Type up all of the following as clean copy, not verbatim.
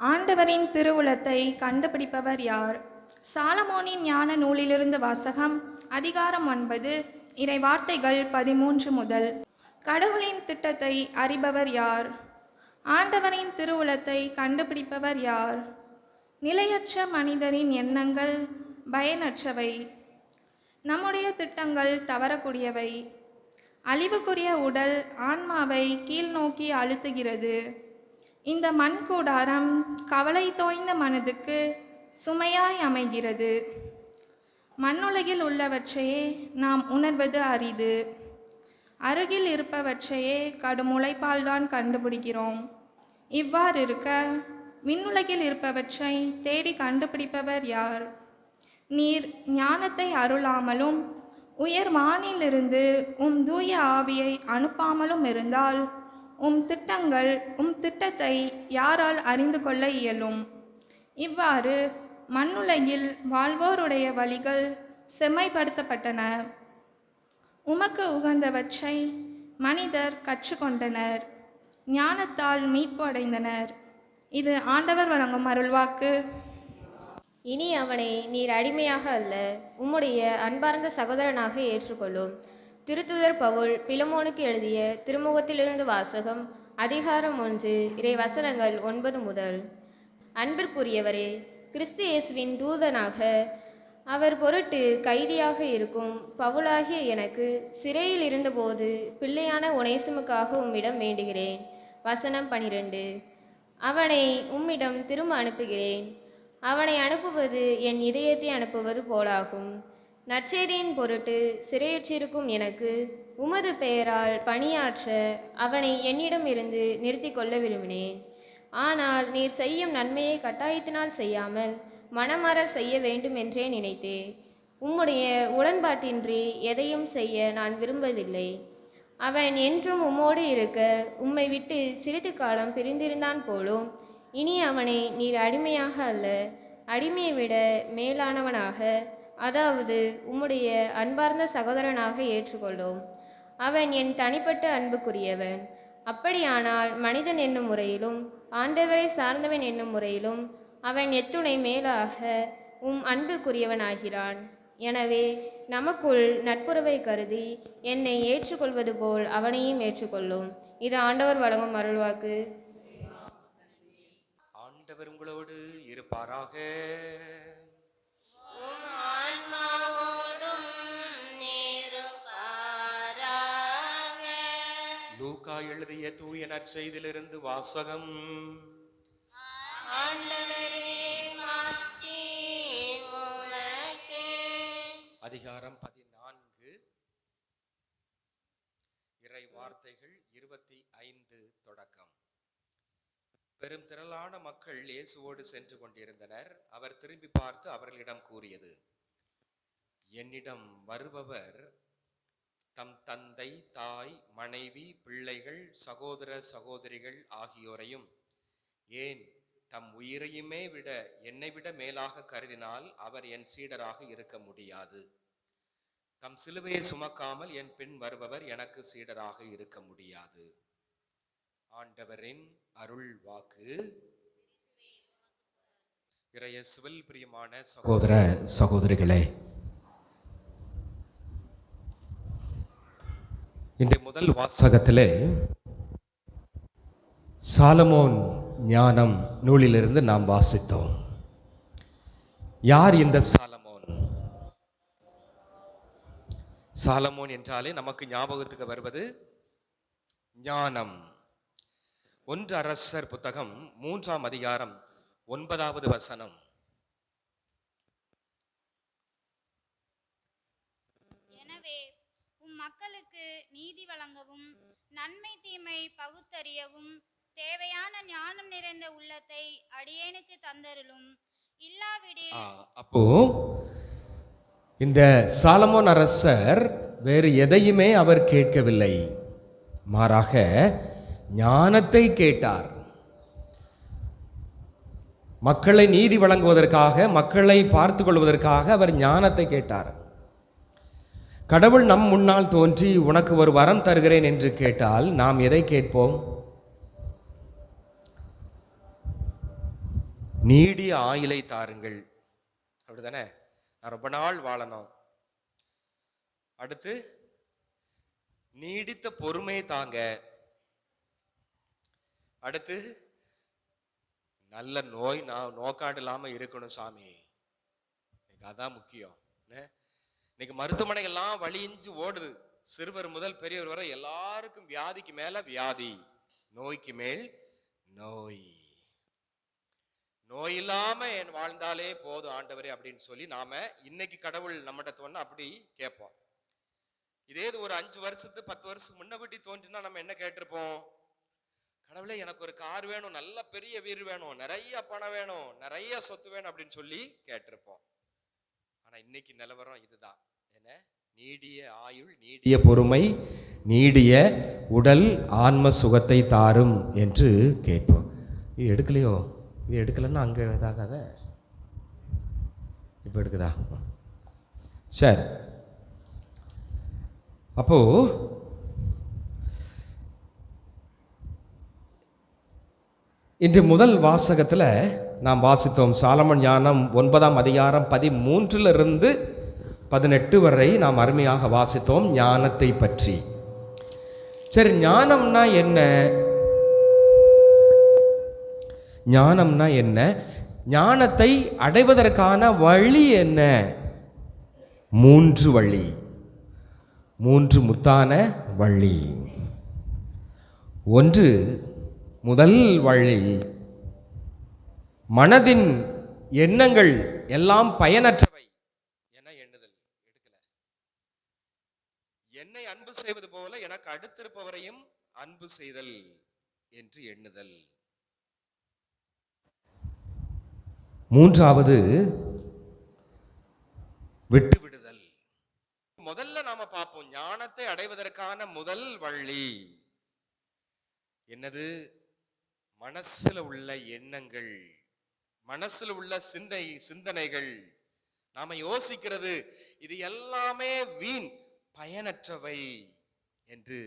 ஆண்டவரின் திருவுளத்தை கண்டுபிடிப்பவர் யார்? சாலமோனின் ஞான நூலிலிருந்து வாசகம். அதிகாரம் 9, இறை வார்த்தைகள் 13 முதல். கடவுளின் திட்டத்தை அறிபவர் யார்? ஆண்டவரின் திருவுளத்தை கண்டுபிடிப்பவர் யார்? நிலையற்ற மனிதரின் எண்ணங்கள் பயனற்றவை. நம்முடைய திட்டங்கள் தவறக்கூடியவை. அழிவுக்குரிய உடல் ஆன்மாவை கீழ்நோக்கி அழுத்துகிறது. இந்த மண் கூடாரம் கவலை தோய்ந்த மனதுக்கு சுமையாய் அமைகிறது. மண்ணுலகில் உள்ளவற்றையே நாம் உணர்வது அரிது. அருகில் இருப்பவற்றையே கடும் உழைப்பால்தான் கண்டுபிடிக்கிறோம். இவ்வாறு இருக்க விண்ணுலகில் இருப்பவற்றை தேடி கண்டுபிடிப்பவர் யார்? நீர் ஞானத்தை அருளாமலும் உயர் வானிலிருந்து தூய ஆவியை அனுப்பாமலும் இருந்தால் உம் திட்டத்தை யாரால் அறிந்து கொள்ள இயலும்? இவ்வாறு மண்ணுலகில் வாழ்வோருடைய வழிகள் செம்மைப்படுத்தப்பட்டன. உமக்கு உகந்தவற்றை மனிதர் கற்றுக்கொண்டனர், ஞானத்தால் மீட்பு அடைந்தனர். இது ஆண்டவர் வழங்கும் அருள்வாக்கு. இனி அவனை நீர் அடிமையாக அல்ல, உம்முடைய அன்பார்ந்த சகோதரனாக ஏற்றுக்கொள்ளும். திருத்துதர் பவுல் பிலமோனுக்கு எழுதிய திருமுகத்திலிருந்து வாசகம். அதிகாரம் 1, இறை வசனங்கள் 9 முதல். அன்பிற்குரியவரே, கிறிஸ்து இயேசுவின் தூதனாக அவர் பொருட்டு கைதியாக இருக்கும் பவுலாகிய எனக்கு சிறையில் இருந்தபோது பிள்ளையான ஒனேசிமுக்காக உம்மிடம் வேண்டுகிறேன். வசனம் 12. அவனை உம்மிடம் திரும்ப அனுப்புகிறேன். அவனை அனுப்புவது என் இதயத்தை அனுப்புவது போலாகும். நற்செய்தியின் பொருட்டு சிறையுற்றிருக்கும் எனக்கு உமது பெயரால் பணியாற்ற அவனை என்னிடம் இருந்து நிறுத்தி கொள்ள விரும்பினேன். ஆனால் நீர் செய்யும் நன்மையை கட்டாயத்தினால் செய்யாமல் மனமாற செய்ய வேண்டும் என்றே நினைத்தேன். உம்முடைய உடன்பாட்டின்றி எதையும் செய்ய நான் விரும்பவில்லை. அவன் என்றும் உம்மோடு இருக்க உம்மை விட்டு சிறிது காலம் பிரிந்திருந்தான் போலும். இனி அவனை நீர் அடிமையாக அல்ல, அடிமையை விட மேலானவனாக, அதாவது உம்முடைய அன்பார்ந்த சகோதரனாக ஏற்றுக்கொள்ளும். அவன் என் தனிப்பட்ட அன்புக்குரியவன். அப்படியானால் மனிதன் என்னும் முறையிலும் ஆண்டவரை சார்ந்தவன் என்னும் முறையிலும் அவன் எத்துணை மேலாக அன்பிற்குரியவனாகிறான். எனவே நமக்குள் நட்புறவை கருதி என்னை ஏற்றுக்கொள்வது போல் அவனையும் ஏற்றுக்கொள்ளும். இது ஆண்டவர் வழங்கும் அருள்வாக்கு. ஆண்டவர் உங்களோடு இருப்பாராக. லூக்கா எழுதிய தூய நற்செய்தியிலிருந்து வாசகம். அதிகாரம் 14, இறை வார்த்தைகள் 25 தொடக்கம். பெரும் திரளான மக்கள் இயேசுவோடு சென்று கொண்டிருந்தனர். அவர் திரும்பி பார்த்து அவர்களிடம் கூறியது, என்னிடம் வருபவர் தம் தந்தை, தாய், மனைவி, பிள்ளைகள், சகோதர சகோதரிகள் ஆகியோரையும், ஏன் தம் உயிரையுமே விட என்னை விட மேலாக கருதினால் அவர் என் சீடராக இருக்க முடியாது. தம் சிலுவையை சுமக்காமல் என் பின் வருபவர் எனக்கு சீடராக இருக்க முடியாது. ஆண்டவரின் அருள் வாக்கு. இறையேசுவில் பிரியமான சகோதர சகோதரிகளே, இன்றைய முதல் வாசகத்திலே சாலமோன் ஞானம் நூலிலிருந்து நாம் வாசித்தோம். யார் இந்த சாலமோன்? சாலமோன் என்றாலே நமக்கு ஞாபகத்துக்கு வருவது ஞானம். 1 அரசர் புத்தகம் 3ஆம் அதிகாரம் 9வது வசனம். எனவே மக்களுக்கு நீதி வழங்கவும் நன்மை தீமை பகுத்தறியவும் தேவையான ஞானம் நிறைந்த உள்ளத்தை அடியேனுக்கு தந்தருளும். இல்லாவிடில் அப்போ இந்த சாலமோன் அரசர் வேறு எதையுமே அவர் கேட்கவில்லை, மாறாக ஞானத்தை கேட்டார். மக்களை நீதி வழங்குவதற்காக, மக்களை பார்த்து கொள்வதற்காக அவர் ஞானத்தை கேட்டார். கடவுள் நம் முன்னால் தோன்றி உனக்கு ஒரு வரம் தருகிறேன் என்று கேட்டால் நாம் எதை கேட்போம்? நீடிய ஆயுளை தாருங்கள். அப்படிதானே? நான் ரொம்ப நாள் வாழணும். அடுத்து நீடித்த பொறுமை தாங்க. அடுத்து நல்ல நோக்காடு இல்லாம இருக்கணும் சாமி. அதான் முக்கியம். இன்னைக்கு மருத்துவமனைகள்லாம் வலிஞ்சு ஓடுது. சிறுவர் முதல் பெரியவர் வரை எல்லாருக்கும் வியாதிக்கு மேல வியாதி, நோய்க்கு மேல் நோய். நோய் இல்லாம வாழ்ந்தாலே போதும் ஆண்டவரே அப்படின்னு சொல்லி நாம இன்னைக்கு கடவுள் நம்மகிட்ட தோணு அப்படி கேட்போம். இதே ஒரு 5 வருஷத்து 10 வருஷம் முன்னகுட்டி தோன்றினா நம்ம என்ன கேட்டிருப்போம்? கடவுளே எனக்கு ஒரு கார் வேணும், நல்ல பெரிய வீடு வேணும், நிறைய பணம் வேணும், நிறைய சொத்து வேணும் அப்படின்னு சொல்லி கேட்டிருப்போம். ஆனா இன்னைக்கு நிலவரம் இதுதான். என்ன? நீடிய ஆயுள், நீடிய பொறுமை, நீடிய உடல், ஆன்ம சுகத்தை தாரும் என்று கேட்போம். இது எடுக்கலையோ? இது எடுக்கலன்னா அங்கே இதாகாத. இப்போ எடுக்குதா? சரி. அப்போ இன்று முதல் வாசகத்தில் நாம் வாசித்தோம். சாலமன் ஞானம் 9ஆம் அதிகாரம் 13 18 வரை நாம் அருமையாக வாசித்தோம் ஞானத்தை பற்றி. சரி, ஞானம்னா என்ன? ஞானம்னா என்ன? ஞானத்தை அடைவதற்கான வழி என்ன? 3 வழி, 3 முத்தான வழி. ஒன்று, முதல் வழி, மனதின் எண்ணங்கள் எல்லாம் பயனற்றவை என எண்ணுதல். எடுக்கல. என்னை அன்பு செய்வது போல எனக்கு அடுத்திருப்பவரையும் அன்பு செய்தல் என்று எண்ணுதல். 3வது, விட்டு விடுதல். முதல்ல நாம பார்ப்போம் ஞானத்தை அடைவதற்கான முதல் வழி என்னது? மனசுல உள்ள எண்ணங்கள், மனசுல உள்ள சிந்தனைகள், நாம யோசிக்கிறது இது எல்லாமே வீண், பயனற்றவை என்று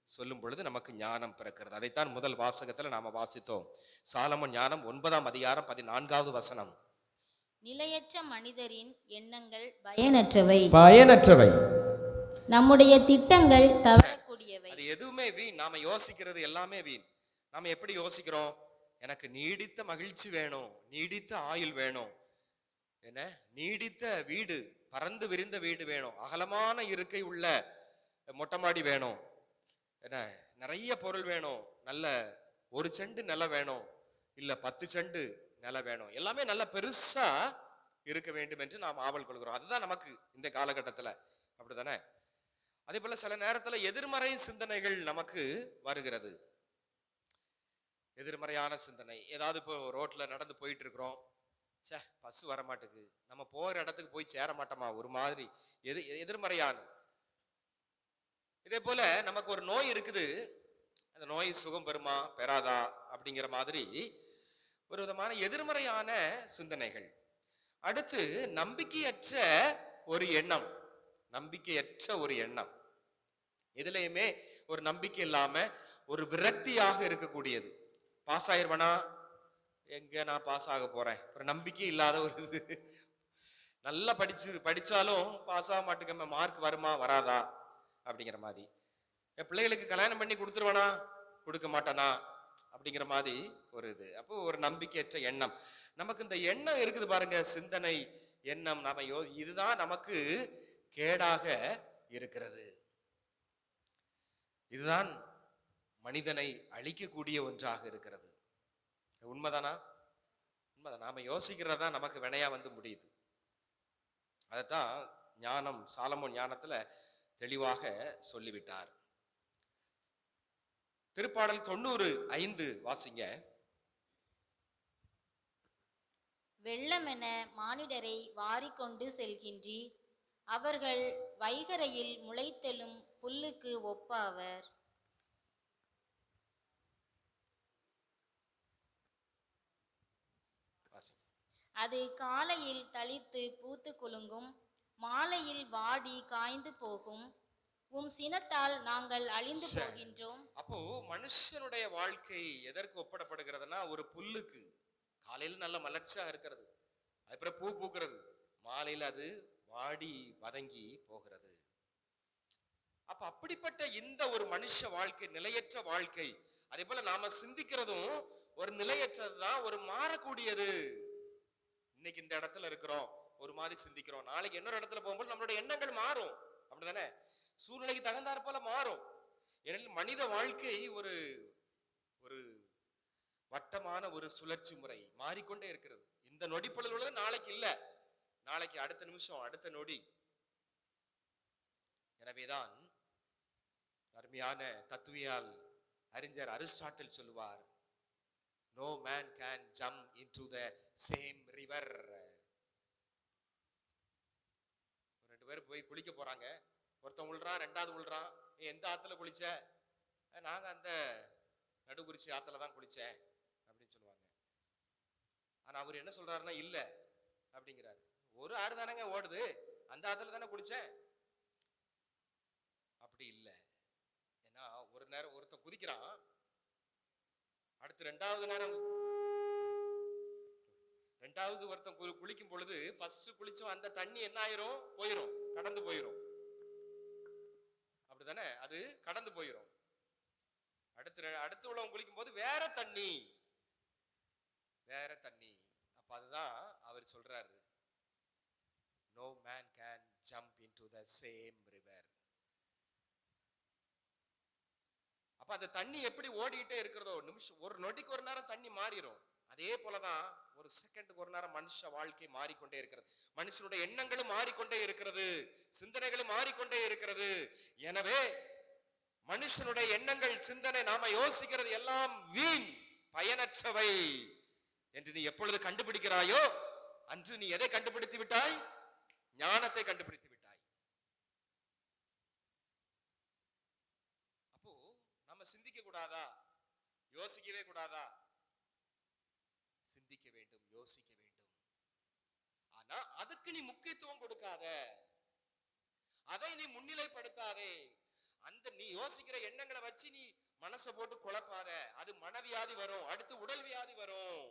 சொல்லும் பொழுது நமக்கு ஞானம் பிறக்கிறது. அதைத்தான் முதல் வாசகத்துல நாம வாசித்தோம். சாலமன் ஞானம் 9ஆம் அதிகாரம் 14வது வசனம். நிலையற்ற மனிதரின் எண்ணங்கள் பயனற்றவை, பயனற்றவை. நம்முடைய திட்டங்கள் தவறக்கூடியவை. அது எதுவுமே வீண். நாம யோசிக்கிறது எல்லாமே வீண். நாம எப்படி யோசிக்கிறோம்? எனக்கு நீடித்த மகிழ்ச்சி வேணும், நீடித்த ஆயுள் வேணும், என்ன நீடித்த வீடு, பறந்து விரிந்த வீடு வேணும், அகலமான இருக்கை உள்ள மொட்டை மாடி வேணும், என்ன நிறைய பொருள் வேணும், நல்ல 1 செண்டு நிலம் வேணும், இல்ல 10 செண்டு நிலம் வேணும், எல்லாமே நல்ல பெருசா இருக்க வேண்டும் என்று நாம் ஆவல் கொள்கிறோம். அதுதான் நமக்கு இந்த காலகட்டத்துல, அப்படித்தானே? அதே போல சில நேரத்துல எதிர்மறை சிந்தனைகள் நமக்கு வருகிறது. எதிர்மறையான சிந்தனை. ஏதாவது இப்போ ரோட்ல நடந்து போயிட்டு இருக்கிறோம், சே பஸ் வர மாட்டேங்குது, நம்ம போகிற இடத்துக்கு போய் சேர மாட்டோமா, ஒரு மாதிரி எதிர்மறையான. இதே போல நமக்கு ஒரு நோய் இருக்குது, அந்த நோய் சுகம் பெறுமா பெறாதா அப்படிங்கிற மாதிரி ஒரு விதமான எதிர்மறையான சிந்தனைகள். அடுத்து நம்பிக்கையற்ற ஒரு எண்ணம், நம்பிக்கையற்ற ஒரு எண்ணம். எதுலையுமே ஒரு நம்பிக்கை இல்லாம ஒரு விரக்தியாக இருக்கக்கூடியது. பாஸ் ஆயிருவனா, எங்க நான் பாஸ் ஆக போறேன், ஒரு நம்பிக்கை இல்லாத ஒரு இது. நல்லா படிச்சாலும் பாஸ் ஆக மாட்டேங்க, மார்க் வருமா வராதா அப்படிங்கிற மாதிரி. என் பிள்ளைகளுக்கு கல்யாணம் பண்ணி கொடுத்துருவானா கொடுக்க மாட்டானா அப்படிங்கிற மாதிரி ஒரு இது. அப்போ ஒரு நம்பிக்கையற்ற எண்ணம். நமக்கு இந்த எண்ணம் இருக்குது பாருங்க, சிந்தனை எண்ணம், நாம இதுதான் நமக்கு கேடாக இருக்கிறது. இதுதான் மனிதனை அழிக்கக்கூடிய ஒன்றாக இருக்கிறது. உண்மைதானா? உண்மைதான். நாம யோசிக்கிறதா நமக்கு வினையா வந்து முடியுது. அதைத்தான் ஞானம், சாலமோன் ஞானத்துல தெளிவாக சொல்லிவிட்டார். திருப்பாடல் 90:5 வாசிங்க. வெள்ளமென மானிடரை வாரிக்கொண்டு செல்கின்றீர், அவர்கள் வைகரையில் முளைத்தெழும் புல்லுக்கு ஒப்பாவர். அது காலையில் தளிர்த்து பூத்து குலுங்கும், மாலையில் வாடி காய்ந்து போகும். உம் சினத்தால் நாங்கள் அழிந்து போகின்றோம். அப்போ மனுஷனுடைய வாழ்க்கை எதற்கு ஒப்பிடப்படுகிறதுனா ஒரு புல்லுக்கு. காலையில நல்ல மலர்ச்சியா இருக்கிறது, அதுக்கப்புறம் பூ பூக்கிறது, மாலையில அது வாடி வதங்கி போகிறது. அப்ப அப்படிப்பட்ட இந்த ஒரு மனுஷ வாழ்க்கை நிலையற்ற வாழ்க்கை. அதே போல நாம சிந்திக்கிறதும் ஒரு நிலையற்றதுதான், ஒரு மாறக்கூடியது. இன்னைக்கு இந்த இடத்துல இருக்கிறோம், ஒரு மாதிரி சிந்திக்கிறோம், நாளைக்கு இன்னொரு இடத்துல போகும்போது நம்மளோட எண்ணங்கள் மாறும். அப்படிதானே? சூழ்நிலைக்கு தகுந்தாற் போல மாறும். ஏனெனில் மனித வாழ்க்கை ஒரு ஒரு வட்டமான ஒரு சுழற்சி முறை, மாறிக்கொண்டே இருக்கிறது. இந்த நொடிப்பொழுது உள்ளது நாளைக்கு இல்ல, நாளைக்கு அடுத்த நிமிஷம், அடுத்த நொடி. எனவேதான் அருமையான தத்துவியால் அறிஞர் அரிஸ்டாட்டில் சொல்லுவார், no man can jump into the same river. ரெண்டு பேரும் போய் குளிக்க போறாங்க, ஒருத்தன் உள்றான், ரெண்டாவது உள்றான். எந்த ஆத்துல குளிச்ச? நாங்க அந்த நடுகுறிச்சி ஆத்துல தான் குளிச்சேன் அப்படின்னு சொல்லுவாங்க. ஆனா அவர் என்ன சொல்றாருன்னா, இல்ல அப்படிங்கிறாரு. ஒரு ஆறு தானங்க ஓடுது, அந்த ஆத்துல தானே குளிச்சேன். அப்படி இல்ல. ஏன்னா ஒரு நேரம் ஒருத்தன் குதிக்கிறான், அடுத்து ரெண்டாவது ஒருத்தன் குளிக்கும் பொழுது ஃபர்ஸ்ட் குளிச்சோம் அந்த தண்ணி என்ன ஆயிரும்? போயிரும், கடந்து போயிரும். அப்படிதானே? அது கடந்து போயிரும். அடுத்து உள்ளவன் குளிக்கும் போது வேற தண்ணி. அப்ப அதுதான் அவர் சொல்றாரு, no man can jump into the same river. அப்ப அந்த தண்ணி எப்படி ஓடிட்டே இருக்கிறதோ, நிமிஷம் ஒரு நொடிக்கு ஒரு நேரம் தண்ணி மாறிடும். அதே போலதான் ஒரு செகண்டுக்கு ஒரு நேரம் மனுஷ வாழ்க்கை மாறிக்கொண்டே இருக்கிறது. மனுஷனுடைய எண்ணங்களும் மாறிக்கொண்டே இருக்கிறது, சிந்தனைகளும் மாறிக்கொண்டே இருக்கிறது. எனவே மனுஷனுடைய எண்ணங்கள், சிந்தனை, நாம யோசிக்கிறது எல்லாம் வீண், பயனற்றவை என்று நீ எப்பொழுது கண்டுபிடிக்கிறாயோ அன்று நீ எதை கண்டுபிடித்து விட்டாய்? ஞானத்தை கண்டுபிடித்து விட்டாய். அப்போ நம்ம சிந்திக்க கூடாதா? யோசிக்கவே கூடாதா? சிந்திக்க வேண்டும், யோசிக்க வேண்டும். ஆனா அதுக்கு நீ முக்கியத்துவம் கொடுக்காத, அதை நீ முன்னிலைப்படுத்தாதே. அந்த நீ யோசிக்கிற எண்ணங்களை வச்சு நீ மனசை போட்டு குழப்பாத. அது மனவியாதி வரும், அடுத்து உடல் வியாதி வரும்.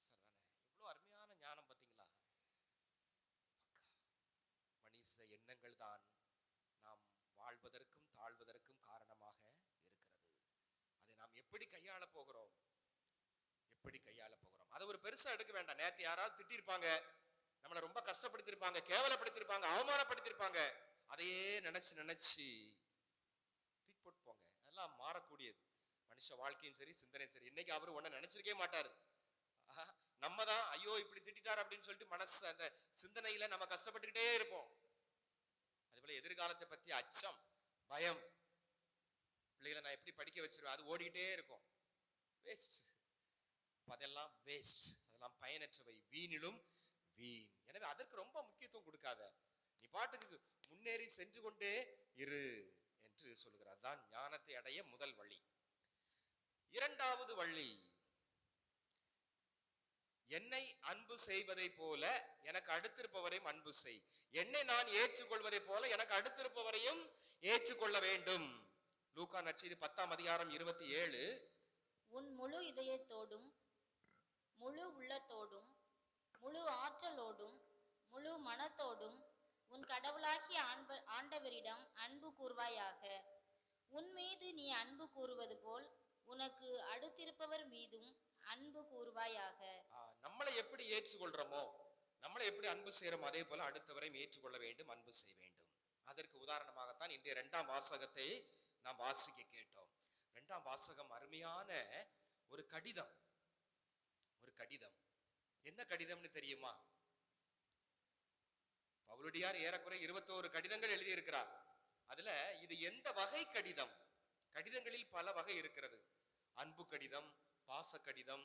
சரிதானே? இவ்வளவு அருமையான ஞானம் பாத்தீங்களா? மனித எண்ணங்கள் தான் நாம் வாழ்வதற்கும் தாழ்வதற்கும் காரணமாக இருக்கிறது. அதை நாம் எப்படி கையாள போகிறோம்? அதை ஒரு பெருசா எடுக்க வேண்டாம். நேத்து யாராவது திட்டிருப்பாங்க, நம்மளை ரொம்ப கஷ்டப்படுத்திருப்பாங்க, கேவலப்படுத்திருப்பாங்க, அவமானப்படுத்திருப்பாங்க. அதையே நினைச்சு தூக்கி போட்டு போங்க. அதெல்லாம் மாறக்கூடியது. மனுஷ வாழ்க்கையும் சரி, சிந்தனையும் சரி. இன்னைக்கு அவரு ஒன்ன நினைச்சிருக்கே மாட்டாரு. நம்ம தான் ஐயோ இப்படி திட்டார் அப்படின்னு சொல்லிட்டு மனசு அந்த சிந்தனையில நம்ம கஷ்டப்பட்டுக்கிட்டே இருப்போம். அதுபோல எதிர்காலத்தை பத்தி அச்சம், பயம், பிள்ளைகளை நான் எப்படி படிக்க வச்சிருவேன், அது ஓடிக்கிட்டே இருக்கும். வேஸ்ட். அதெல்லாம் வேஸ்ட், அதெல்லாம் பயனற்றவை, வீணிலும் வீண். எனவே அதற்கு ரொம்ப முக்கியத்துவம் கொடுக்காத, நீ பாட்டுக்கு முன்னேறி சென்று கொண்டே இரு என்று சொல்லுகிறார். தான் ஞானத்தை அடைய முதல் வழி. இரண்டாவது வழி, என்னை அன்பு செய்வதை போல எனக்கு அடுத்திருப்பவரையும் அன்பு செய். என்னை நான் ஏற்றுக்கொள்வதை போல எனக்கு அடுத்திருப்பவரையும் ஏற்றுக்கொள்ள வேண்டும். லூக்கா நற்செய்தி 10:27. உன் முழு இதயத்தோடும், முழு உள்ளத்தோடும், முழு ஆற்றலோடும், முழு மனத்தோடும் உன் கடவுளாகிய ஆண்டவரிடம் அன்பு கூர்வாயாக. உன் மீது நீ அன்பு கூறுவது போல் உனக்கு அடுத்திருப்பவர் மீதும் அன்பு கூர்வாயாக. நம்மளை எப்படி ஏற்றுக்கொள்றோமோ, நம்மளை எப்படி அன்பு செய்யறோமோ, அதே போல அடுத்தவரையும் ஏற்றுக்கொள்ள வேண்டும், அன்பு செய்ய வேண்டும். அதற்கு உதாரணமாகத்தான் இன்றைய 2ஆம் வாசகத்தை நாம் வாசிக்க கேட்டோம். 2ஆம் வாசகம் அருமையான ஒரு கடிதம். என்ன கடிதம்னு தெரியுமா? பவுலடியார் ஏறக்குறை 21 கடிதங்கள் எழுதியிருக்கிறார். அதுல இது எந்த வகை கடிதம்? கடிதங்களில் பல வகை இருக்கிறது. அன்பு கடிதம், பாச கடிதம்,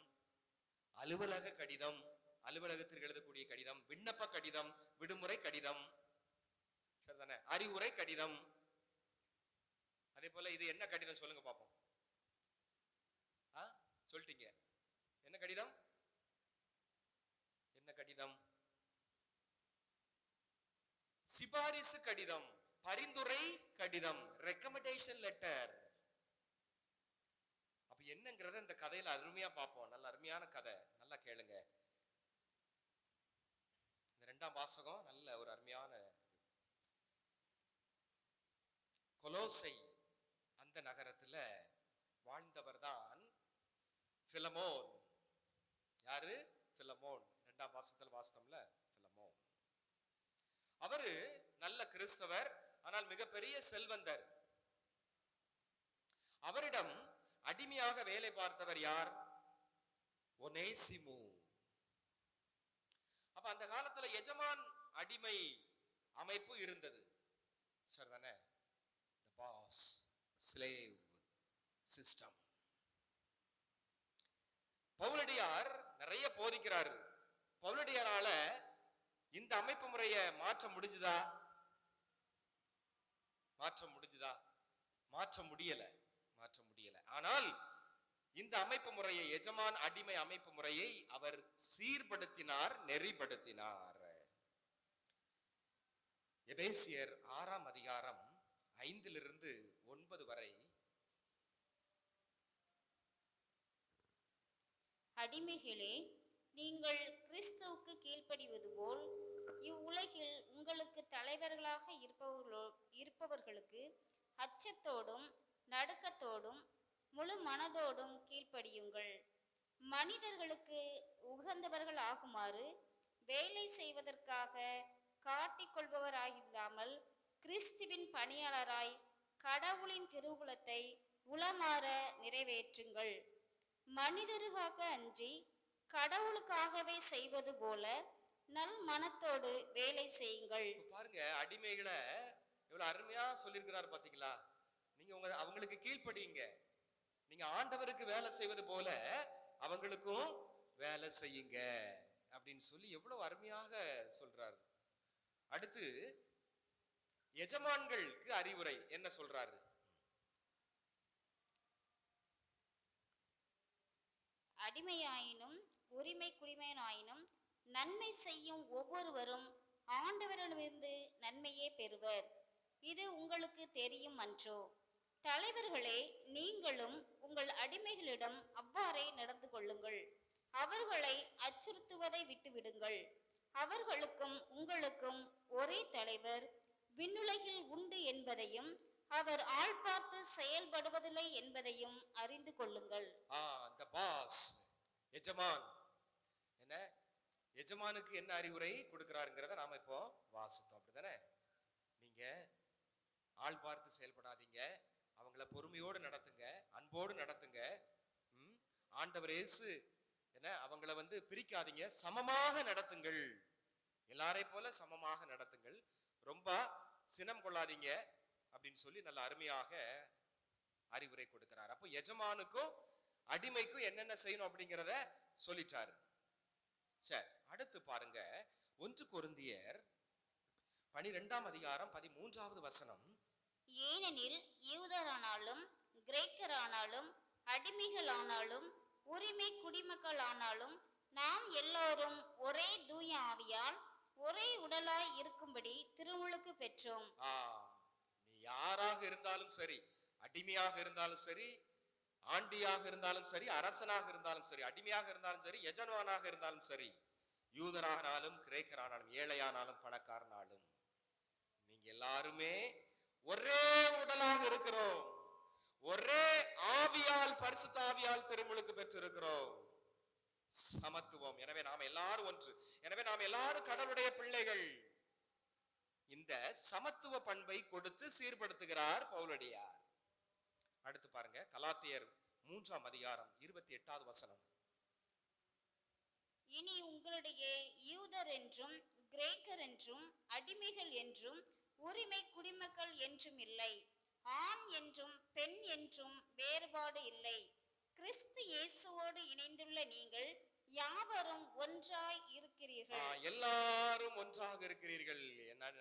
அலுவலக கடிதம், அலுவலகத்தில் எழுதக்கூடிய கடிதம், விண்ணப்ப கடிதம், விடுமுறை கடிதம், சரிதானே, அறிவுரை கடிதம். அதே போல இது என்ன கடிதம் சொல்லுங்க பாப்போம். சொல்லிட்டீங்க. என்ன கடிதம்? சிபாரிசு கடிதம், பரிந்துரை கடிதம், ரெக்கமெண்டேஷன் லெட்டர். அப்ப என்னங்கிறத இந்த கதையில அருமையா பார்ப்போம். நல்ல அருமையான கதை, நல்லா கேளுங்க. இந்த 2ஆம் வாசகம் நல்ல ஒரு அருமையான. கொலோசை அந்த நகரத்துல வாழ்ந்தவர் தான் பிலமோன். யாரு? பிலமோன். 2ஆம் வாசகத்துல வாசகம்ல பிலமோன். அவரு நல்ல கிறிஸ்தவர், ஆனால் மிகப்பெரிய செல்வந்தர். அவரிடம் அடிமையாக வேலை பார்த்தவர் யார்? ஒனேசிமு. அப்ப அந்த காலத்துல எஜமான் அடிமை அமைப்பு இருந்தது, சரிதானே? The boss slave system. பவுலடியார் நிறைய போதிக்கிறாரு. பவுலடியாரால இந்த அமைப்பு முறையை மாற்ற முடிஞ்சுதா? மாற்ற முடியல. ஆனால் இந்த அமைப்பு முறையை, எஜமான் அடிமை அமைப்பு முறையை அவர் சீர்படுத்தினார், நெறிப்படுத்தினார். எபேசியர் 6ஆம் அதிகாரம் 5 - 9 வரை. அடிமைகளே, நீங்கள் கிறிஸ்துவுக்கு கீழ்ப்படிவது போல் இவ்வுலகில் உங்களுக்கு தலைவர்களாக இருப்பவர்களுக்கு அச்சத்தோடும் நடுக்கத்தோடும் முழு மனதோடும் கீழ்ப்படியுங்கள். மனிதர்களுக்கு உகந்தவர்கள் ஆகுமாறு வேலை செய்வதற்காக காட்டிக்கொள்பவராயில்லாமல் கிறிஸ்துவின் பணியாளராய் கடவுளின் திருவுளத்தை உளமாற நிறைவேற்றுங்கள். மனிதருக்காக அன்றி கடவுளுக்காகவே செய்வது போல நல் மனத்தோடு வேலை செய்யுங்கள். பாருங்க, அடிமைகளை எவ்வளவு அருமையா சொல்லியிருக்கிறார் பாத்தீங்களா? நீங்க அவங்களுக்கு கீழ்ப்படியுங்க, நீங்க ஆண்டவருக்கு வேலை செய்வது போல அவங்களுக்கும் வேலை செய்யுங்க அப்படின்னு சொல்லி எவ்வளவு அருமையாக சொல்றாரு. அடுத்து எஜமான்களுக்கு அறிவுரை என்ன சொல்றாரு? அடிமையாயினும் உரிமை குடிமையாயினும் நன்மை செய்யும் ஒவ்வொருவரும் ஆண்டவரிடமிருந்து நன்மையே பெறுவர். இது உங்களுக்கு தெரியும் அன்றோ? தலைவர்களே, நீங்களும் உங்கள் அடிமைகளிடம் அவ்வாறே நடந்து கொள்ளுங்கள். அவர்களை அச்சுறுத்துவதை விட்டுவிடுங்கள். அவர்களுக்கும் உங்களுக்கும் ஒரே தலைவர் விண்ணுலகில் உண்டு என்பதையும் அவர் ஆள் பார்த்து செயல்படுவதில்லை என்பதையும் அறிந்து கொள்ளுங்கள். the boss, எஜமான் என்ன, எஜமானுக்கு என்ன அறிவுரை கொடுக்கிறாருங்கிறத நாம இப்போ வாசித்தோம், அப்படிதானே? நீங்க ஆள் பார்த்து செயல்படாதீங்க, அவங்கள பொறுமையோடு நடத்துங்க, அன்போடு நடத்துங்க. ஆண்டவர் இயேசு என்ன, அவங்கள பிரிக்காதீங்க, சமமாக நடத்துங்கள், எல்லாரை போல சமமாக நடத்துங்கள், ரொம்ப சினம் கொள்ளாதீங்க அப்படின்னு சொல்லி நல்ல அருமையாக அறிவுரை கொடுக்கிறார். அப்போ எஜமானுக்கும் அடிமைக்கும் என்னென்ன செய்யணும் அப்படிங்கிறத சொல்லிட்டாரு. சரி, அடுத்து பாருங்க, 1 கொரிந்தியர் 12ஆம் அதிகாரம் 13வது வசனம். ஏனெனில் யூதரானாலும் கிரேக்கரானாலும் அடிமைகளானாலும் உரிமை குடிமக்களானாலும் நாம் எல்லோரும் ஒரே தூய ஆவியால் ஒரே உடலாய் இருக்கும்படி திருமுழுக்கு பெற்றோம். நீ யாராக இருந்தாலும் சரி, அடிமையாக இருந்தாலும் சரி, ஆண்டியாக இருந்தாலும் சரி, அரசனாக இருந்தாலும் சரி, அடிமையாக இருந்தாலும் சரி, எஜமானாக இருந்தாலும் சரி, யூதரானாலும் கிரேக்கரானாலும் ஏழையானாலும் பணக்காரனாலும், நீங்க எல்லாருமே ஒரே உடலாக இருக்கிறோம், ஒரே ஆவியால், பரிசுத்த ஆவியால் திருமுழுக்கு பெற்றிருக்கிறோம். சமத்துவம். எனவே நாம் எல்லாரும் ஒன்று. எனவே நாம் எல்லாரும் கடவுளுடைய பிள்ளைகள். இந்த சமத்துவ பண்பை கொடுத்து சீர்படுத்துகிறார் பவுலடியார். அடுத்து பாருங்க, கலாத்தியர் 3ஆம் அதிகாரம் 28வது வசனம். இனி உங்களிடையே யூதர் என்றும் கிரேக்கர் என்றும் அடிமைகள் என்றும் உரிமை குடிமக்கள் என்றும் இல்லை, ஆண் என்றும் பெண் என்றும் வேறுபாடு இல்லை. கிறிஸ்து இயேசுவோடு இணைந்துள்ள நீங்கள் யாவரும் ஒன்றாய் இருக்கிறீர்கள். எல்லாரும் ஒன்றாக இருக்கிறீர்கள்.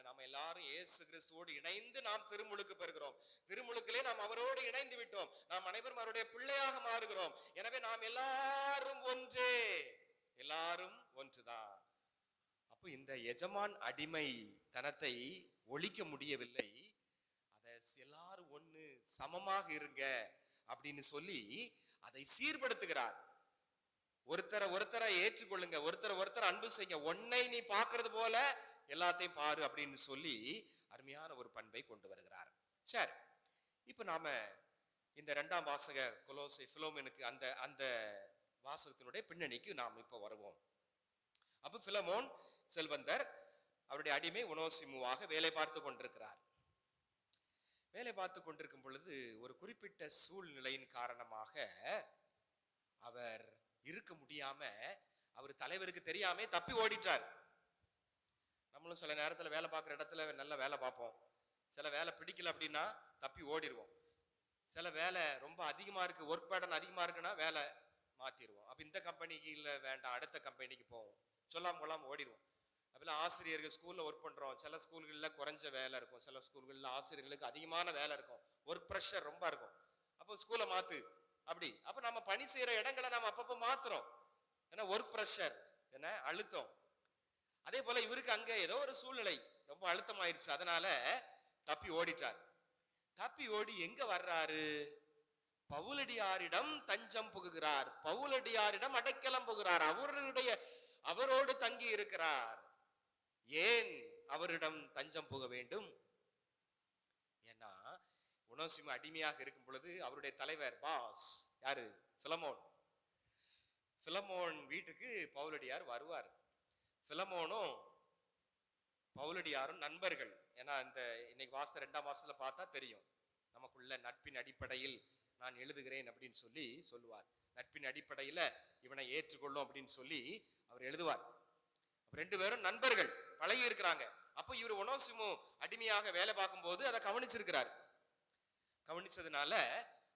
நம்ம எல்லாரும் இயேசு கிறிஸ்துவோடு இணைந்து நாம் திருமுழுக்கு பெறுகிறோம். திருமுழுக்கிலே நாம் அவரோடு இணைந்து விட்டோம். நாம் அனைவரும் அவருடைய பிள்ளையாக மாறுகிறோம். எனவே நாம் எல்லாரும் ஒன்றே, எல்லாரும் ஒன்றுதான். அப்போ இந்த எஜமான் அடிமை தனத்தை ஒழிக்க முடியவில்லை. அதை எல்லாரும் ஒண்ணு, சமமாக இருங்க அப்படின்னு சொல்லி அதை சீர்படுத்துகிறார். ஒருத்தரை ஏற்றுக்கொள்ளுங்க, ஒருத்தர் அன்பு செய்யுங்க, உன்னை நீ பார்க்கிறது போல எல்லாத்தையும் பாரு அப்படின்னு சொல்லி அருமையான ஒரு பண்பை கொண்டு வருகிறார். சரி, இப்ப நாம இந்த 2ஆம் வாசக கொலோசை பிலோமோனுக்கு அந்த வாசகத்தினுடைய பின்னணிக்கு நாம் இப்ப வருவோம். அப்ப பிலமோன் செல்வந்தர், அவருடைய அடிமை ஒனோசிமுவாக வேலை பார்த்து கொண்டிருக்கிறார். வேலை பார்த்து கொண்டிருக்கும் பொழுது ஒரு குறிப்பிட்ட சூழ்நிலையின் காரணமாக அவர் இருக்க முடியாம, அவர் தலைவருக்கு தெரியாம தப்பி ஓடிட்டார். நம்மளும் சில நேரத்துல வேலை பார்க்குற இடத்துல நல்ல வேலை பார்ப்போம், சில வேலை பிடிக்கல அப்படின்னா தப்பி ஓடிடுவோம். சில வேலை ரொம்ப அதிகமா இருக்கு, ஒர்க் பேட்டர்ன் அதிகமா இருக்குன்னா வேலை மாத்திடுவோம். அப்ப இந்த கம்பெனிக்கு இல்லை வேண்டாம், அடுத்த கம்பெனிக்கு போவோம், சொல்லாம கொள்ளாம ஓடிடுவோம். அப்பெல்லாம் ஆசிரியர்கள் ஸ்கூல்ல ஒர்க் பண்றோம், சில ஸ்கூல்களில் குறைஞ்ச வேலை இருக்கும், சில ஸ்கூல்களில் ஆசிரியர்களுக்கு அதிகமான வேலை இருக்கும், ஒர்க் ப்ரெஷர் ரொம்ப இருக்கும். அப்போ ஸ்கூலை மாத்து அப்படி. அப்ப நம்ம பணி செய்யற இடங்களை நம்ம அப்பப்போ மாத்துறோம், ஏன்னா ஒர்க் ப்ரெஷர், என்ன அழுத்தம். அதே போல இவருக்கு அங்க ஏதோ ஒரு சூழ்நிலை ரொம்ப அழுத்தம் ஆயிடுச்சு, அதனால தப்பி ஓடிட்டார். தப்பி ஓடி எங்க வர்றாரு? பவுலடியாரிடம் தஞ்சம் புகுகிறார், பவுலடியாரிடம் அடைக்கலம் புகுகிறார், அவரோடு தங்கி இருக்கிறார். ஏன் அவரிடம் தஞ்சம் புக வேண்டும்? ஏன்னா ஒனோசிமு அடிமையாக இருக்கும் பொழுது அவருடைய தலைவர் பாஸ் யாரு? பிலமோன். பிலமோன் வீட்டுக்கு பவுலடியார் வருவார். பிலமோனும் பவுலடியாரும் நண்பர்கள். ஏன்னா இந்த இன்னைக்கு வாச 2ஆம் வாசத்துல பார்த்தா தெரியும், நமக்குள்ள நட்பின் அடிப்படையில் நான் எழுதுகிறேன் அப்படின்னு சொல்லி சொல்லுவார். நட்பின் அடிப்படையில இவனை ஏற்றுக்கொள்ளும் அப்படின்னு சொல்லி அவர் எழுதுவார். 2 பேரும் நண்பர்கள், பழகி இருக்கிறாங்க. அப்போ இவர் ஒனோசிமு அடிமையாக வேலை பார்க்கும் போது அதை கவனிச்சிருக்கிறார். கவனிச்சதுனால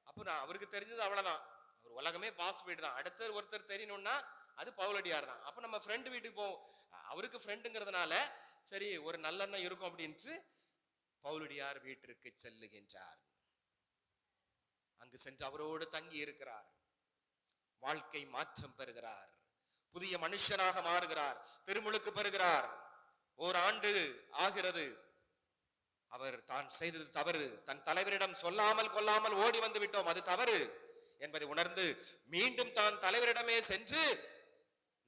அப்போ அவருக்கு தெரிஞ்சது அவ்வளவுதான், அவர் உலகமே பாஸ் வீடு தான், அடுத்த ஒருத்தர் தெரியணும்னா அது பவுலடியார் தான். அப்ப நம்ம ஃப்ரெண்டு வீட்டுக்கு போவோம், அவருக்கு ஃப்ரெண்டுங்கிறதுனால சரி ஒரு நல்லெண்ணம் இருக்கும் அப்படின்ட்டு பவுலடியார் வீட்டிற்கு செல்லுகின்றார். அங்கு சென்று அவரோடு தங்கி இருக்கிறார். வாழ்க்கை மாற்றம் பெறுகிறார், புதிய மனுஷனாக மாறுகிறார், திருமுழுக்கு பெறுகிறார். 1 ஆண்டு ஆகிறது. அவர் தான் செய்தது தவறு, தன் தலைவரிடம் சொல்லாமல் கொள்ளாமல் ஓடி வந்து விட்டோம், அது தவறு என்பதை உணர்ந்து மீண்டும் தான் தலைவரிடமே சென்று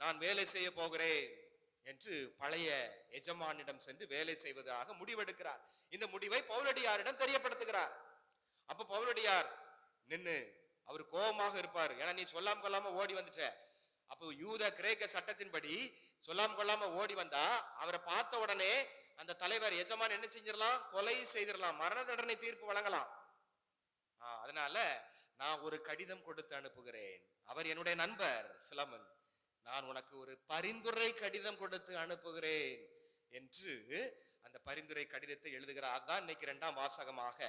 நான் வேலை செய்ய போகிறேன் என்று பழைய எஜமானிடம் சென்று வேலை செய்வதாக முடிவெடுக்கிறார். இந்த முடிவை பவுலடியாரிடம் தெரியப்படுத்துகிறார். அப்ப பவுலடியார் நின்னு அவர் கோபமாக இருப்பார், ஏன்னா நீ சொல்லாம கொள்ளாம ஓடி வந்துட்ட. அப்போ யூத கிரேக்க சட்டத்தின்படி சொல்லாம கொள்ளாம ஓடி வந்தா அவரை பார்த்த உடனே அந்த தலைவர் எஜமான் என்ன செஞ்சிடலாம்? கொலை செய்திடலாம், மரண தண்டனை தீர்ப்பு வழங்கலாம். அதனால நான் ஒரு கடிதம் கொடுத்து அனுப்புகிறேன், அவர் என்னுடைய நண்பர் பிலமோன், நான் உனக்கு ஒரு பரிந்துரை கடிதம் கொடுத்து அனுப்புகிறேன் என்று அந்த பரிந்துரை கடிதத்தை எழுதுகிறார். அதுதான் இன்னைக்கு 2ஆம் வாசகமாக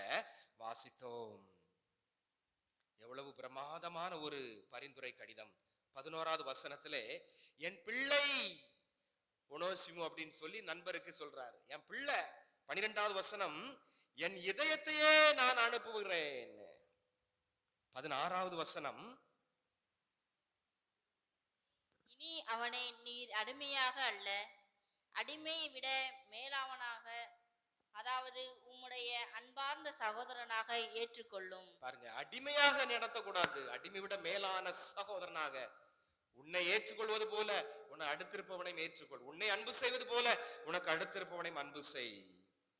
வாசித்தோம். எவ்வளவு பிரமாதமான ஒரு பரிந்துரை கடிதம். 11வது வசனத்திலே என் பிள்ளை ஒனோசிமு அப்படின்னு சொல்லி நண்பருக்கு சொல்றாரு, என் பிள்ளை. 12வது வசனம் என் இதயத்தையே நான் அனுப்புகிறேன். 16வது வசனம் இனி அவனை நீர் அடிமையாக அல்ல, அடிமையை விட மேலாவனாக, அதாவது உம்முடைய அன்பார்ந்த சகோதரனாக ஏற்றுக்கொள்ளும். பாருங்க, அடிமையாக நடத்தக்கூடாது, அடிமை விட மேலான சகோதரனாக. உன்னை ஏற்றுக்கொள்வது போல உன்னை அடுத்திருப்பவனையும் ஏற்றுக்கொள், உன்னை அன்பு செய்வது போல உனக்கு அடுத்திருப்பவனையும் அன்பு செய்,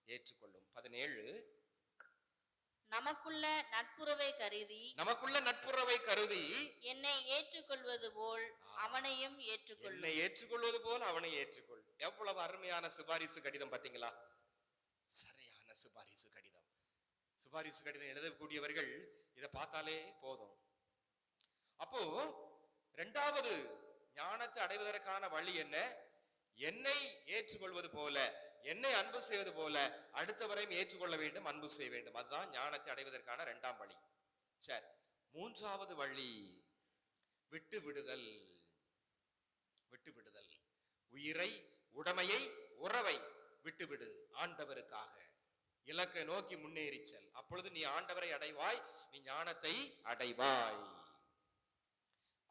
ஏற்றுக்கொள்ளும். 17 நமக்குள்ள நட்புறவை கருதி என்னை ஏற்றுக்கொள்வது போல் அவனையும் ஏற்றுக்கொள். என்னை ஏற்றுக்கொள்வது போல் அவனை ஏற்றுக்கொள். எவ்வளவு அருமையான சிபாரிசு கடிதம் பாத்தீங்களா? சரியான சிபாரிசு கடிதம். சிபாரிசு கடிதம் எழுதக்கூடியவர்கள் இதை பார்த்தாலே போதும். அப்போ 2வது ஞானத்தை அடைவதற்கான வழி என்ன? என்னை ஏற்றுக்கொள்வது போல, என்னை அன்பு செய்வது போல அடுத்தவரையும் ஏற்றுக்கொள்ள வேண்டும், அன்பு செய்ய வேண்டும். அதுதான் ஞானத்தை அடைவதற்கான 2ஆம் வழி. சரி, 3வது வழி விட்டு விடுதல். விட்டு விடுதல், உயிரை, உடைமையை, உறவை விட்டுவிடு ஆண்டவருக்காக. இலக்கை நோக்கி முன்னேறி செல், அப்பொழுது நீ ஆண்டவரை அடைவாய், நீ ஞானத்தை அடைவாய்.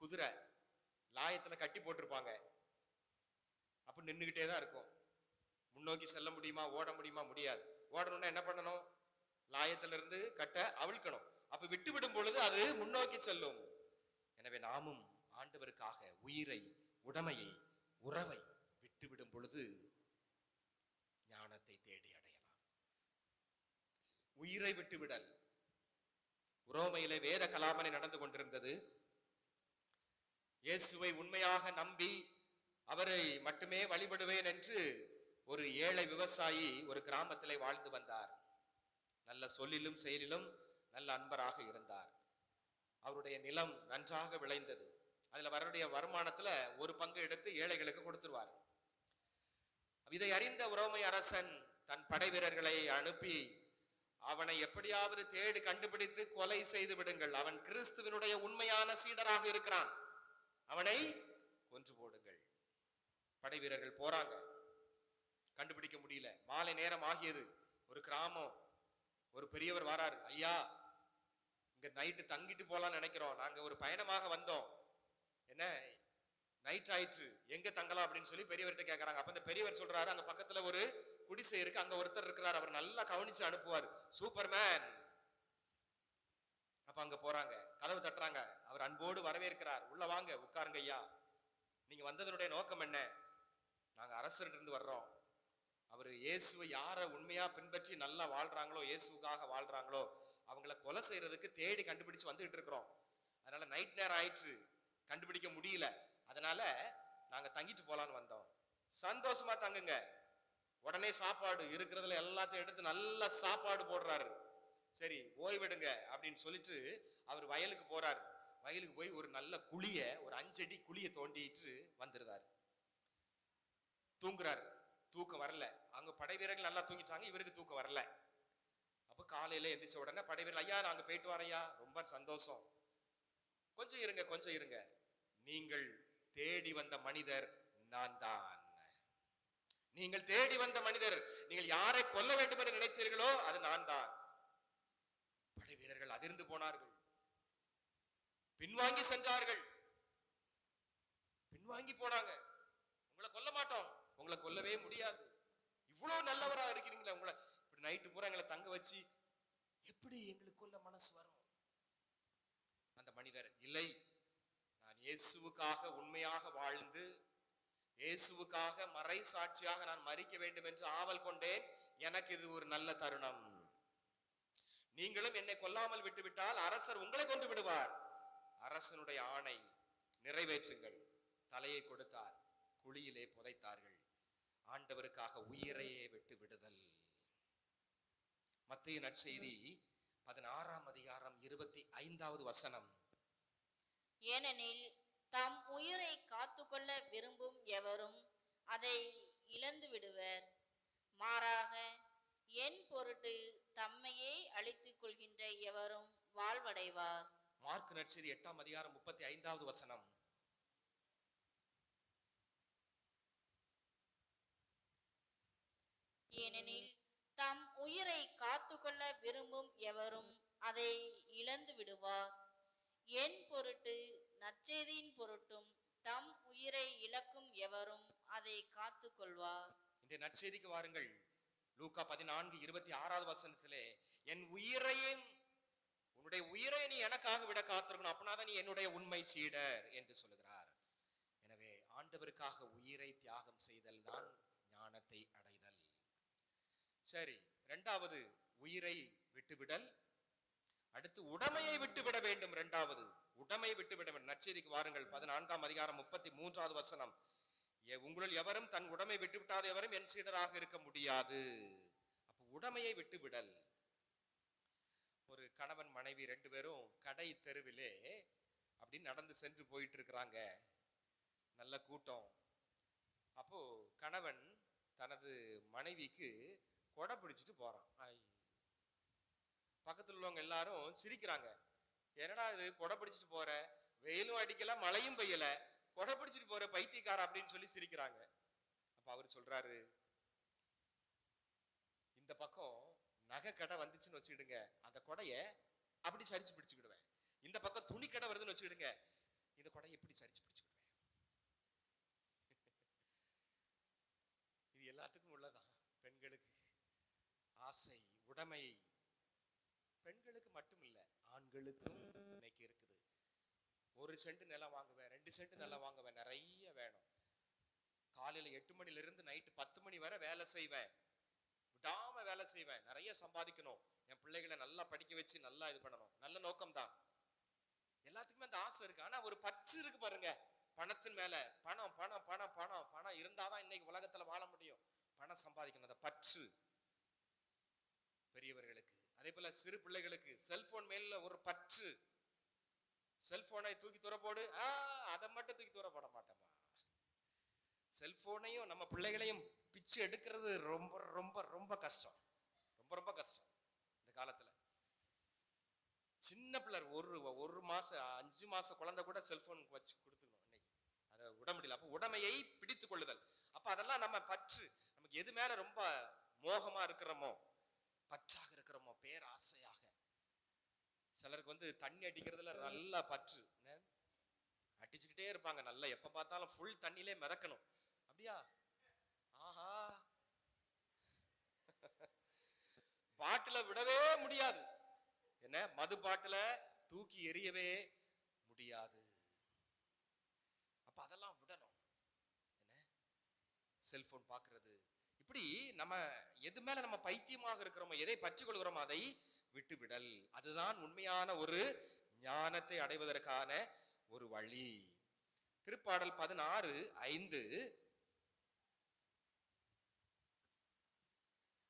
குதிரை லாயத்துல கட்டி போட்டிருப்பாங்க, அப்ப நின்றுகிட்டே தான் இருக்கும். முன்னோக்கி செல்ல முடியுமா? ஓட முடியுமா? முடியாது. ஓடணும்னா என்ன பண்ணணும்? லாயத்திலிருந்து கட்ட அவிழ்க்கணும். அப்ப விட்டு விடும் பொழுது அது முன்னோக்கி செல்லும். எனவே நாமும் ஆண்டவருக்காக உயிரை, உடைமையை, உறவை விட்டுவிடும் பொழுது ஞானத்தை தேடி அடையலாம். உயிரை விட்டுவிடல். உரோமையிலே வேத கலாபனை நடந்து கொண்டிருந்தது. இயேசுவை உண்மையாக நம்பி அவரை மட்டுமே வழிபடுவேன் என்று ஒரு ஏழை விவசாயி ஒரு கிராமத்திலே வாழ்ந்து வந்தார். நல்ல சொல்லிலும் செயலிலும் நல்ல அன்பராக இருந்தார். அவருடைய நிலம் நன்றாக விளைந்தது. அதுல வரக்கூடிய வருமானத்துல ஒரு பங்கு எடுத்து ஏழைகளுக்கு கொடுத்துருவார். இதை அறிந்த உரோமை அரசன் தன் படை வீரர்களை அனுப்பி அவனை எப்படியாவது தேடி கண்டுபிடித்து கொலை செய்து விடுங்கள், அவன் கிறிஸ்துவனுடைய உண்மையான சீடராக இருக்கிறான், அவனை கொன்று போடுங்கள். படை வீரர்கள் போறாங்க, கண்டுபிடிக்க முடியல. மாலை நேரம் ஆகியது. ஒரு கிராமம், ஒரு பெரியவர் வராரு. ஐயா, இங்க நைட்டு தங்கிட்டு போலான்னு நினைக்கிறோம், நாங்க ஒரு பயணமாக வந்தோம், என்ன நைட் ஆயிற்று, எங்க தங்கலாம் அப்படின்னு சொல்லி பெரியவர்கிட்ட கேட்கறாங்க. அப்ப இந்த பெரியவர் சொல்றாரு, அங்க பக்கத்துல ஒரு குடிசை இருக்கு, அங்க ஒருத்தர் இருக்கிறார், அவர் நல்லா கவனிச்சு அனுப்புவார், சூப்பர்மேன். அப்ப அங்க போறாங்க, கதவு தட்டுறாங்க, அவர் அன்போடு வரவேற்கிறார். உள்ள வாங்க, உட்காருங்க ஐயா, நீங்க வந்ததனுடைய நோக்கம் என்ன? நாங்க அரசர்கிட்ட இருந்து வர்றோம், அவர் இயேசுவை யார உண்மையா பின்பற்றி நல்லா வாழ்றாங்களோ, இயேசுக்காக வாழ்றாங்களோ அவங்கள கொலை செய்யறதுக்கு தேடி கண்டுபிடிச்சு வந்துட்டு இருக்கிறோம். அதனால நைட் நேரம் ஆயிற்று, கண்டுபிடிக்க முடியல, அதனால நாங்க தங்கிட்டு போலான்னு வந்தோம். சந்தோஷமா தங்குங்க, உடனே சாப்பாடு இருக்கிறதுல எல்லாத்தையும் எடுத்து நல்ல சாப்பாடு போடுறாரு. சரி ஓய்வெடுங்க அப்படின்னு சொல்லிட்டு அவர் வயலுக்கு போறாரு. வயலுக்கு போய் ஒரு நல்ல குழிய, ஒரு 5 அடி குழிய தோண்டிட்டு வந்துருந்தாரு. தூங்குறாரு, தூக்கம் வரல. அங்க படை வீரர்கள் நல்லா தூங்கிட்டாங்க, இவருக்கு தூக்கம் வரல. அப்ப காலையில எந்திரிச்ச உடனே படை வீரர்கள், ஐயா நாங்க போயிட்டு வரையா, ரொம்ப சந்தோஷம், கொஞ்சம் இருங்க கொஞ்சம் இருங்க, நீங்கள் தேடி வந்த மனிதர் நான் தான், நீங்கள் தேடி வந்த மனிதர், நீங்கள் யாரை கொல்ல வேண்டும் என்று நினைத்தீர்களோ அது நான் தான். படை வீரர்கள் அதிர்ந்து போனார்கள், பின்வாங்கி சென்றார்கள், பின்வாங்கி போனாங்க. உங்களை கொல்ல மாட்டோம், உங்களை கொல்லவே முடியாது, இவ்வளவு நல்லவரா இருக்கிறீங்களா, உங்களை இப்படி நைட்டு பூரா எங்களை தங்க வச்சு எப்படி எங்களுக்கு கொல்ல மனசு வரும்? அந்த மனிதர், இல்லை, நான் இயேசுவுக்காக உண்மையாக வாழ்ந்து இயேசுவுக்காக மறை சாட்சியாக நான் மரிக்க வேண்டும் என்று ஆவல் கொண்டேன், எனக்கு இது ஒரு நல்ல தருணம், நீங்களும் என்னை கொல்லாமல் விட்டுவிட்டால் அரசர் உங்களை கொண்டு விடுவார், அரசனுடைய ஆணை நிறைவேற்றுங்கள். தலையை கொடுத்தார், குழியிலே புதைத்தார்கள். ஆண்டவருக்காக உயிரையே விட்டு விடுதல். மத்தேயு நற்செய்தி 16ஆம் அதிகாரம் 25வது வசனம். ஏனெனில் தம் உயிரை காத்துக்கொள்ள விரும்பும் எவரும் அதை இழந்து விடுவர், மாறாக என் பொருட்டு தம்மையே அழித்துக் கொள்கின்ற எவரும் வாழ்வடைவார். மார்க் நற்செய்தி 8ஆம் அதிகாரம் 35வது வசனம். ஏனெனில் தம் உயிரை காத்துக்கொள்ள விரும்பும் எவரும் அதை இழந்து விடுவார், என் பொருட்டு நற்செய்தியின் பொருட்டும் தம் உயிரை இழக்கும் எவரும் அதை காத்து கொள்வார். இந்த நற்செய்திக்கு வாருங்கள். லூக்கா 14:26வது வசனத்திலே, என் உயிரையும் உன்னுடைய உயிரை நீ எனக்காக விட காத்திருக்கணும், அப்படின்னாதான் நீ என்னுடைய உண்மை சீடர் என்று சொல்லுகிறார். எனவே ஆண்டவருக்காக உயிரை தியாகம் செய்தல் தான் ஞானத்தை அடைதல். சரி, இரண்டாவது உயிரை விட்டுவிடல். அடுத்து உடைமையை விட்டுவிட வேண்டும். இரண்டாவது உடைமை விட்டுவிட வேண்டும். நற்செய்திக்கு வாருங்கள், 14ஆம் அதிகாரம் 33வது வசனம். உங்களுள் எவரும் தன் உடைமை விட்டுவிட்டாத எவரும் என் சீடராக இருக்க முடியாது. அப்ப உடைமையை விட்டுவிடல். ஒரு கணவன் மனைவி 2 பேரும் கடை தெருவிலே அப்படி நடந்து சென்று போயிட்டு இருக்கிறாங்க, நல்ல கூட்டம். அப்போ கணவன் தனது மனைவிக்கு கொடை பிடிச்சிட்டு போறான். பக்கத்துல உள்ளவங்க எல்லாரும் சிரிக்கிறாங்க, என்னடா இது கொடை பிடிச்சிட்டு போற, வெயிலும் அடிக்கல மழையும் பெய்யல, கொடை பிடிச்சிட்டு போற பைத்தியக்கார அப்படின்னு சொல்லி சிரிக்கிறாங்க. அப்ப அவர் சொல்றாரு, இந்த பக்கம் நகை கடை வந்துச்சுன்னு வச்சுக்கிடுங்க, அந்த கொடைய அப்படி சரிச்சு பிடிச்சுக்கிடுவேன். இந்த பக்கம் துணி கடை வருதுன்னு வச்சுக்கிடுங்க, இந்த கொடையை எப்படி சரிச்சு பிடிச்சுக்கிடுவேன். இது எல்லாத்துக்கும் உள்ளதான். பெண்களுக்கு ஆசை, உடைமை பெண்களுக்கு மட்டும் இல்ல, ஆண்களுக்கும் இன்னைக்கு இருக்குது. 1 சென்ட் நிலம் வாங்குவேன், 2 சென்ட் நிலம் வாங்குவேன், நிறைய வேணும். காலையில 8 மணில இருந்து நைட்டு 10 மணி வரை வேலை செய்வேன், விடாம வேலை செய்வேன், நிறைய சம்பாதிக்கணும், என் பிள்ளைகளை நல்லா படிக்க வச்சு நல்லா இது பண்ணணும். நல்ல நோக்கம் தான், எல்லாத்துக்குமே அந்த ஆசை இருக்கு. ஆனா ஒரு பற்று இருக்கு பாருங்க பணத்தின் மேல. பணம் பணம் பணம் பணம் பணம் இருந்தாதான் இன்னைக்கு உலகத்துல வாழ முடியும். பணம் சம்பாதிக்கணும், அந்த பற்று பெரியவர்களுக்கு. அதே போல சிறு பிள்ளைகளுக்கு செல்போன் மேல ஒரு பற்று. செல்போனை தூக்கி தூர போடு, அதை மட்டும் தூக்கி தூர போட மாட்டேமா. செல்போனையும் நம்ம பிள்ளைகளையும் பிச்சு எடுக்கிறது ரொம்ப ரொம்ப ரொம்ப கஷ்டம், ரொம்ப ரொம்ப கஷ்டம் இந்த காலத்துல. சின்ன பிள்ளை ஒரு மாசம் 5 மாச குழந்தை கூட செல்போன் வச்சு கொடுத்துக்கணும் இன்னைக்கு, அதை விட முடியல. அப்ப உடமையை பிடித்து கொள்ளுதல். அப்ப அதெல்லாம் நம்ம பற்று. நமக்கு எது மேல ரொம்ப மோகமா இருக்கிறோமோ, பற்றாக இருக்கிறோமோ, பேராசையாக. சிலருக்கு வந்து தண்ணி அடிக்கிறதுல நல்லா பற்று, அடிச்சுக்கிட்டே இருப்பாங்க, நல்லா எப்ப பார்த்தாலும் ஃபுல் தண்ணியிலே மிதக்கணும். அப்படியா? ஆஹா, பாட்டில விடவே முடியாது. என்ன, மது பாட்டில தூக்கி எறியவே முடியாது. அப்ப அதெல்லாம் விடணும். என்ன, செல்போன் பார்க்கிறது, இப்படி நம்ம எது மேல நம்ம பைத்தியமாக இருக்கிறோமோ, எதை பற்றி கொள்கிறோமோ அதை விட்டு விடல். அதுதான் உண்மையான ஒரு ஞானத்தை அடைவதற்கான ஒரு வழி. திருப்பாடல் 16:5.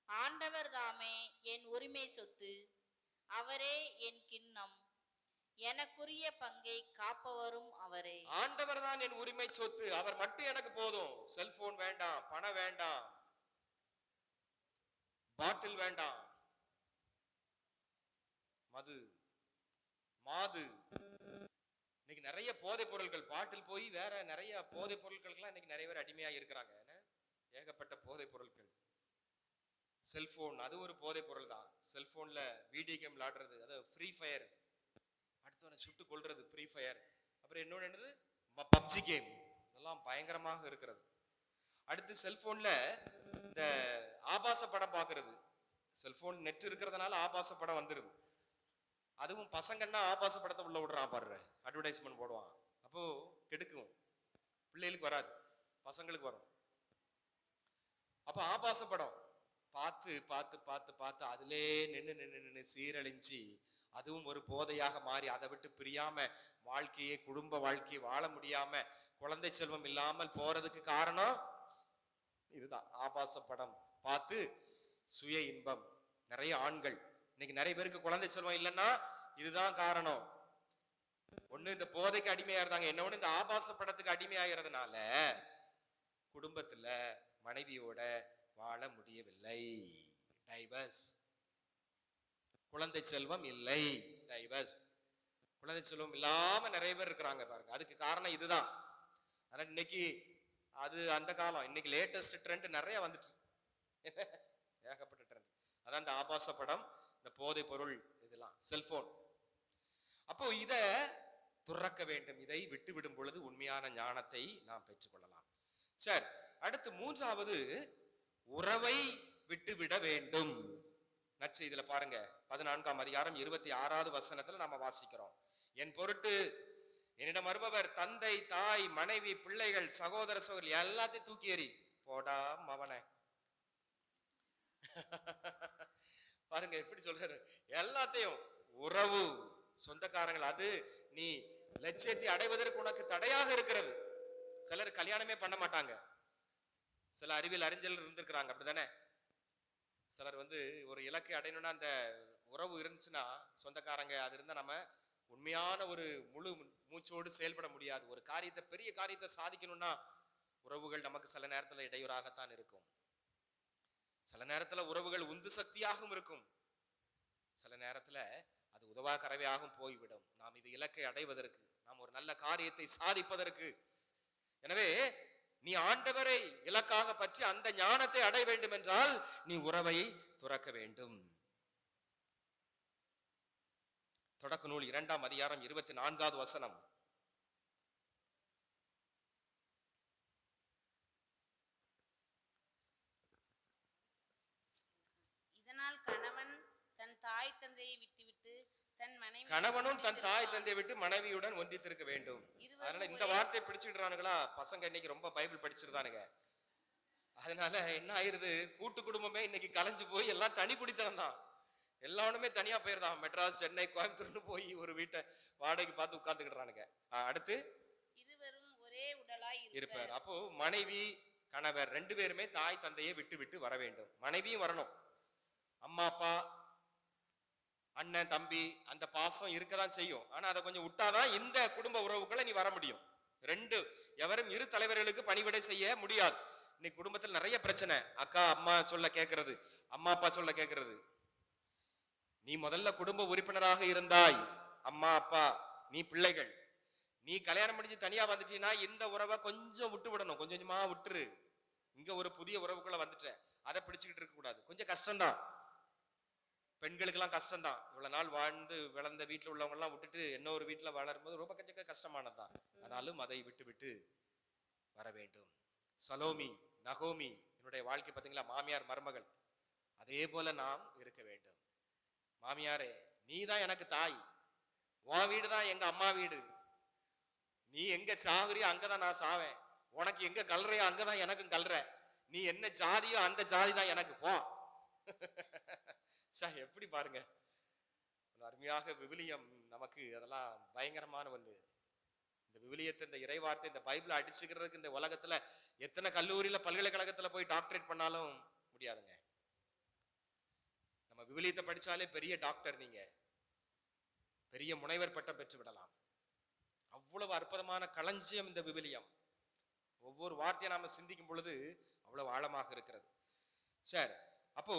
ஆண்டவர் தாமே என் உரிமை சொத்து, அவரே என் கிண்ணம், எனக்குரிய பங்கை காப்பவரும் அவரே. ஆண்டவர் தான் என் உரிமை சொத்து, அவர் மட்டும் எனக்கு போதும். செல்போன் வேண்டாம், பணம் வேண்டாம், பாட்டில் வேண்டாம், மது மாது. இன்னைக்கு நிறைய போதைப் பொருட்கள், பாட்டில் போய் வேற நிறைய போதைப் பொருட்களுக்கெல்லாம் இன்னைக்கு நிறைய பேர் அடிமையா இருக்கிறாங்க. ஏகப்பட்ட போதைப் பொருட்கள். செல்போன் அது ஒரு போதைப் பொருள் தான். செல்போன்ல வீடியோ கேம் விளையாடுறது, அது ஃப்ரீ ஃபயர், அடுத்தவனை சுட்டு கொள்றது ஃப்ரீ ஃபயர். அப்புறம் இன்னொன்று என்னது, பப்ஜி கேம், இதெல்லாம் பயங்கரமாக இருக்கிறது. அடுத்து செல்போன்ல இந்த ஆபாச படம் பார்க்கறது. செல்போன் நெட் இருக்கிறதுனால ஆபாச படம் வந்துருது. அதுவும் பசங்கன்னா ஆபாச படத்தை உள்ள விடுறான் பாரு, அட்வர்டைஸ்மெண்ட் போடுவான். அப்போ கெடுக்கும், பிள்ளைகளுக்கு வராது, பசங்களுக்கு வரும். அப்ப ஆபாச படம் பார்த்து பார்த்து பார்த்து பார்த்து அதிலே நின்று சீரழிஞ்சு அதுவும் ஒரு போதையாக மாறி அதை விட்டு பிரியாம வாழ்க்கையே, குடும்ப வாழ்க்கையை வாழ முடியாம குழந்தை செல்வம் இல்லாமல் போறதுக்கு காரணம் இதுதான். ஆபாச படம் பார்த்து சுய இன்பம். நிறைய ஆண்கள் இன்னைக்கு நிறைய பேருக்கு குழந்தை செல்வம் இல்லைன்னா இதுதான் காரணம். ஒண்ணு இந்த போதைக்கு அடிமையா இருந்தாங்க, என்ன ஒண்ணு இந்த ஆபாச படத்துக்கு அடிமையாகிறதுனால குடும்பத்துல மனைவியோட வாழ முடியவில்லை, டைவர்ஸ். குழந்தை செல்வம் இல்லை, டைவர்ஸ். குழந்தை செல்வம் இல்லாம நிறைய பேர் இருக்கிறாங்க பாருங்க. அதுக்கு காரணம் இதுதான். ஆனா இன்னைக்கு அது அந்த காலம், இன்னைக்கு லேட்டஸ்ட் ட்ரெண்ட் நிறைய வந்துட்டு, ஏகப்பட்ட ட்ரெண்ட். அதான் இந்த ஆபாச படம், இந்த போதை பொருள், இதெல்லாம் செல்போன். அப்போ இத துறக்க வேண்டும். இதை விட்டு விடும் பொழுது உண்மையான ஞானத்தை நாம் பெற்றுக்கொள்ளலாம். சரி, அடுத்து 3வது, உறவை விட்டு விட வேண்டும். நற்செய்தியில பாருங்க, 14ஆம் அதிகாரம் 26வது வசனத்துல நாம வாசிக்கிறோம், என் பொருட்டு என்னிடம் வருபவர் தந்தை, தாய், மனைவி, பிள்ளைகள், சகோதர சகோதரி எல்லாத்தையும் தூக்கி எறி. போடா மவனை. பாருங்க எப்படி சொல்றாரு, எல்லாத்தையும். உறவு, சொந்தக்காரங்கள், அது நீ லட்சியத்தை அடைவதற்கு உனக்கு தடையாக இருக்கிறது. சிலர் கல்யாணமே பண்ண மாட்டாங்க. சில அறிவியல் அறிஞர்கள் இருந்திருக்கிறாங்க, அப்படிதானே? சிலர் வந்து ஒரு இலக்கை அடையணும்னா அந்த உறவு இருந்துச்சுன்னா, சொந்தக்காரங்க அது இருந்தா நம்ம உண்மையான ஒரு முழு மூச்சோடு செயல்பட முடியாது. ஒரு காரியத்தை, பெரிய காரியத்தை சாதிக்கணும்னா உறவுகள் நமக்கு சில நேரத்துல இடையூறாகத்தான் இருக்கும். சில நேரத்துல உறவுகள் உந்து சக்தியாகவும் இருக்கும், சில நேரத்துல அது உதவா கரவையாகவும் போய்விடும். நாம் இது இலக்கை அடைவதற்கு, நாம் ஒரு நல்ல காரியத்தை சாதிப்பதற்கு. எனவே நீ ஆண்டவரை இலக்காக பற்றி அந்த ஞானத்தை அடைய வேண்டும் என்றால் நீ உறவை துறக்க வேண்டும். தொடக்க நூல் 2ஆம் அதிகாரம் 24வது வசனம். இதனால் கணவன் தன் தாய் தந்தையை விட்டுவிட்டு தன் கணவனும் தன் தாய் தந்தையை விட்டு மனைவியுடன் ஒன்றித்திருக்க வேண்டும். அதனால இந்த வார்த்தையை பிடிச்சுக்கிட்டானுங்களா பசங்க இன்னைக்கு ரொம்ப பைபிள் படிச்சிருந்தானுங்க. அதனால என்ன ஆயிருது, கூட்டு குடும்பமே இன்னைக்கு கலைஞ்சு போய் எல்லாம் தனி குடித்தனம் தான். எல்லாருமே தனியா போயிருந்தான். மெட்ராஸ், சென்னை, கோயம்புத்தூர்னு போய் ஒரு வீட்டை வாடகைக்கு பார்த்து உட்கார்ந்துக்கிட்டுறானுங்க. அடுத்து இருவரும் ஒரே உடலாய் இருப்பார். அப்போ மனைவி கணவர் ரெண்டு பேருமே தாய் தந்தையை விட்டு விட்டு வர வேண்டும். மனைவியும் வரணும். அம்மா அப்பா அண்ணன் தம்பி அந்த பாசம் இருக்கதான் செய்யும். ஆனா அதை கொஞ்சம் விட்டாதான் இந்த குடும்ப உறவுக்குள்ள நீ வர முடியும். எவரும் இரு தலைவர்களுக்கு பணிவிடை செய்ய முடியாது. இன்னைக்கு குடும்பத்தில் நிறைய பிரச்சனை. அக்கா அம்மா சொல்ல கேட்கறது, அம்மா அப்பா சொல்ல கேட்கறது. நீ முதல்ல குடும்ப உறுப்பினராக இருந்தாய். அம்மா அப்பா நீ பிள்ளைகள். நீ கல்யாணம் முடிஞ்சு தனியா வந்துட்டீங்கன்னா இந்த உறவை கொஞ்சம் விட்டு விடணும். கொஞ்சம் கொஞ்சமா விட்டுரு. இங்க ஒரு புதிய உறவுக்குள்ள வந்துட்ட, அதை பிடிச்சுக்கிட்டு இருக்க கூடாது. கொஞ்சம் கஷ்டம்தான், பெண்களுக்கு எல்லாம் கஷ்டம்தான். இவ்வளவு நாள் வாழ்ந்து வளர்ந்த வீட்டுல உள்ளவங்க எல்லாம் விட்டுட்டு இன்னொரு வீட்டுல வளரும்போது ரொம்ப கஷ்டமானதுதான். ஆனாலும் அதை விட்டு விட்டு வர வேண்டும். சலோமி நகோமி என்னுடைய வாழ்க்கை பார்த்தீங்களா, மாமியார் மருமகள். அதே போல நாம் இருக்க வேண்டும். மாமியாரே நீ தான் எனக்கு தாய், உன் வீடு தான் எங்க அம்மா வீடு. நீ எங்க சாகுறியோ அங்கதான் நான் சாவேன். உனக்கு எங்க கல்றையோ அங்கதான் எனக்கும் கல்ற. நீ என்ன ஜாதியோ அந்த ஜாதி தான் எனக்கு. போ. எப்படி பாருங்க, அருமையாக விவிலியம் நமக்கு அதெல்லாம் பயங்கரமான ஒன்று. இந்த விவிலியத்தை, இந்த இறைவார்த்தை, இந்த பைபிளை அடிச்சுக்கிறதுக்கு இந்த உலகத்துல எத்தனை கல்லூரியில பல்கலைக்கழகத்துல போய் டாக்டரேட் பண்ணாலும் முடியாதுங்க. நம்ம விவிலியத்தை படிச்சாலே பெரிய டாக்டர், நீங்க பெரிய முனைவர் பட்டம் பெற்று விடலாம். அவ்வளவு அற்புதமான களஞ்சியம் இந்த விவிலியம். ஒவ்வொரு வார்த்தையை நாம சிந்திக்கும் பொழுது அவ்வளவு ஆழமாக இருக்கிறது. சரி, அப்போ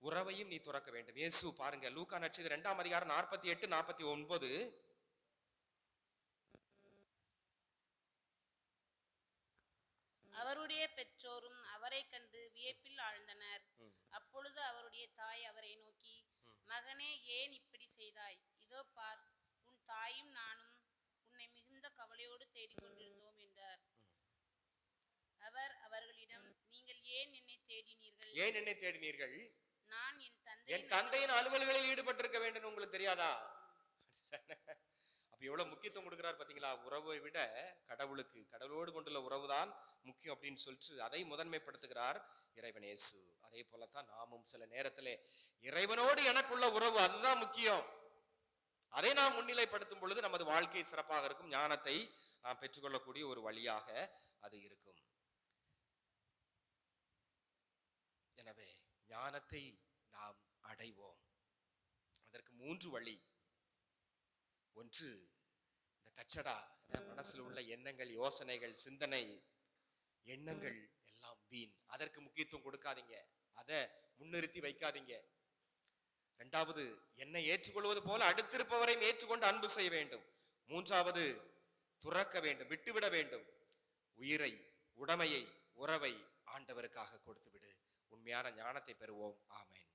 உறவையும் நீ துறக்க வேண்டும். இயேசு பாருங்க, லூக்கா நற்செய்தி 2ஆம் அதிகாரம் 48, 49. அவருடைய பெற்றோரும் அவரை கண்டு வியப்பில் ஆழ்ந்தனர். அப்பொழுது அவருடைய தாய் அவரை நோக்கி, மகனே, ஏன் இப்படி செய்தாய்? இதோ பார், உன் தாயும் நானும் உன்னை மிகுந்த கவலையோடு தேடிக்கொண்டிருந்தோம் என்றார். அவர் அவர்களிடம், நீங்கள் ஏன் என்னை தேடினீர்கள்? நான் என் தந்தையின் அலுவல்களில் ஈடுபட்டிருக்க வேண்டும். உங்களுக்கு தெரியாதா? அப்ப எவ்வளவு முக்கியத்துவம் கொடுக்கிறார் பாத்தீங்களா? உறவை விட கடவுளோடு கொண்டுள்ள உறவுதான் முக்கியம் அப்படின்னு சொல்லிட்டு அதை முதன்மைப்படுத்துகிறார் இறைவன் இயேசு. அதே போலத்தான் நாமும் சில நேரத்திலே இறைவனோடு எனக்குள்ள உறவு அதுதான் முக்கியம். அதை நாம் முன்னிலைப்படுத்தும் பொழுது நமது வாழ்க்கை சிறப்பாக இருக்கும். ஞானத்தை நாம் பெற்றுக்கொள்ளக்கூடிய ஒரு வழியாக அது இருக்கும். எனவே ஞானத்தை நாம் அடைவோம். அதற்கு 3 வழி. ஒன்று, இந்த கச்சடா மனசுல உள்ள எண்ணங்கள், யோசனைகள், சிந்தனை, எண்ணங்கள் எல்லாம் வீண். அதற்கு முக்கியத்துவம் கொடுக்காதீங்க, அதை முன்னிறுத்தி வைக்காதீங்க. 2வது, என்னை ஏற்றுக்கொள்வது போல அடுத்திருப்பவரையும் ஏற்றுக்கொண்டு அன்பு செய்ய வேண்டும். 3வது, துறக்க வேண்டும், விட்டுவிட வேண்டும். உயிரை, உடைமையை, உறவை ஆண்டவருக்காக கொடுத்து விடு. உண்மையான ஞானத்தை பெறுவோம். ஆமென்.